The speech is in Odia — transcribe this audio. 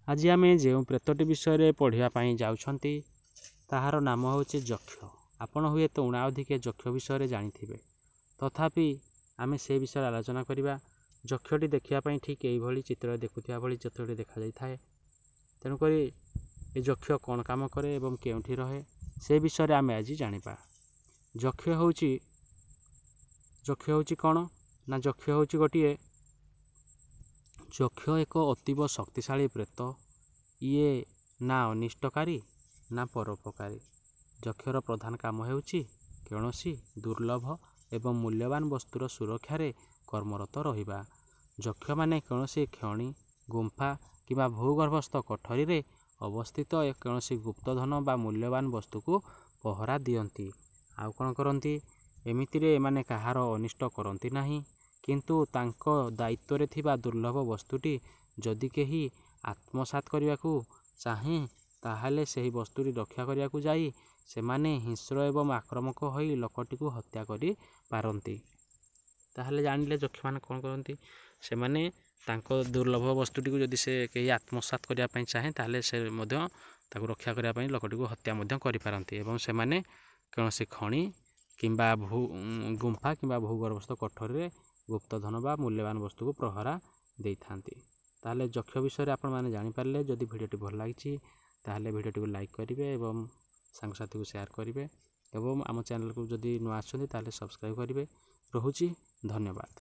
ଆଜି ଆମେ ଯେଉଁ ପ୍ରେତଟି ବିଷୟରେ ପଢ଼ିବା ପାଇଁ ଯାଉଛନ୍ତି ତାହାର ନାମ ହେଉଛି ଯକ୍ଷ। ଆପଣ ହୁଏତ ଉଣାଅଧିକେ ଯକ୍ଷ ବିଷୟରେ ଜାଣିଥିବେ, ତଥାପି ଆମେ ସେ ବିଷୟରେ ଆଲୋଚନା କରିବା। ଯକ୍ଷଟି ଦେଖିବା ପାଇଁ ଠିକ୍ ଏଇଭଳି ଚିତ୍ରରେ ଦେଖୁଥିବା ଭଳି ଯକ୍ଷଟି ଦେଖାଯାଇଥାଏ। ତେଣୁକରି ଏ ଯକ୍ଷ କ'ଣ କାମ କରେ ଏବଂ କେଉଁଠି ରହେ ସେ ବିଷୟରେ ଆମେ ଆଜି ଜାଣିବା। ଯକ୍ଷ ହେଉଛି କ'ଣ ନା, ଯକ୍ଷ ଏକ ଅତୀବ ଶକ୍ତିଶାଳୀ ପ୍ରେତ। ଇଏ ନା ଅନିଷ୍ଟକାରୀ ନା ପରୋପକାରୀ। ଯକ୍ଷର ପ୍ରଧାନ କାମ ହେଉଛି କୌଣସି ଦୁର୍ଲଭ ଏବଂ ମୂଲ୍ୟବାନ ବସ୍ତୁର ସୁରକ୍ଷାରେ କର୍ମରତ ରହିବା। ଯକ୍ଷମାନେ କୌଣସି ଖଣି, ଗୁମ୍ଫା କିମ୍ବା ଭୂଗର୍ଭସ୍ଥ କୋଠରୀରେ ଅବସ୍ଥିତ କୌଣସି ଗୁପ୍ତଧନ ବା ମୂଲ୍ୟବାନ ବସ୍ତୁକୁ ପହରା ଦିଅନ୍ତି। ଆଉ କ'ଣ କରନ୍ତି? ଏମିତିରେ ଏମାନେ କାହାର ଅନିଷ୍ଟ କରନ୍ତି ନାହିଁ, କିନ୍ତୁ ତାଙ୍କ ଦାୟିତ୍ୱରେ ଥିବା ଦୁର୍ଲଭ ବସ୍ତୁଟି ଯଦି କେହି ଆତ୍ମସାତ୍ କରିବାକୁ ଚାହେଁ, ତାହେଲେ ସେହି ବସ୍ତୁଟି ରକ୍ଷା କରିବାକୁ ଯାଇ ସେମାନେ ହିଂସ୍ର ଏବଂ ଆକ୍ରମକ ହୋଇ ଲୋକଟିକୁ ହତ୍ୟା କରିପାରନ୍ତି। ତାହେଲେ ଜାଣିଲେ ଯକ୍ଷମାନେ କ'ଣ କରନ୍ତି? ସେମାନେ ତାଙ୍କ ଦୁର୍ଲଭ ବସ୍ତୁଟିକୁ ଯଦି କେହି ଆତ୍ମସାତ୍ କରିବା ପାଇଁ ଚାହେଁ, ତାହେଲେ ସେ ମଧ୍ୟ ତାକୁ ରକ୍ଷା କରିବା ପାଇଁ ଲୋକଟିକୁ ହତ୍ୟା ମଧ୍ୟ କରିପାରନ୍ତି। ଏବଂ ସେମାନେ କୌଣସି ଖଣି କିମ୍ବା ଗୁମ୍ଫା କିମ୍ବା ଭୂଗର୍ଭସ୍ଥ କୋଠରୀରେ ଗୁପ୍ତଧନ ବା ମୂଲ୍ୟବାନ ବସ୍ତୁକୁ ପ୍ରହରା ଦେଇଥାନ୍ତି। ତାହେଲେ ଯକ୍ଷ ବିଷୟରେ ଆପଣମାନେ ଜାଣିପାରିଲେ। ଯଦି ଭିଡ଼ିଓଟି ଭଲ ଲାଗିଛି ତାହେଲେ ଭିଡ଼ିଓଟିକୁ ଲାଇକ୍ କରିବେ ଏବଂ ସାଙ୍ଗସାଥିକୁ ସେୟାର କରିବେ ଏବଂ ଆମ ଚ୍ୟାନେଲକୁ ଯଦି ନୂଆ ଆସୁଛନ୍ତି ତାହେଲେ ସବସ୍କ୍ରାଇବ୍ କରିବେ। ରହୁଛି, ଧନ୍ୟବାଦ।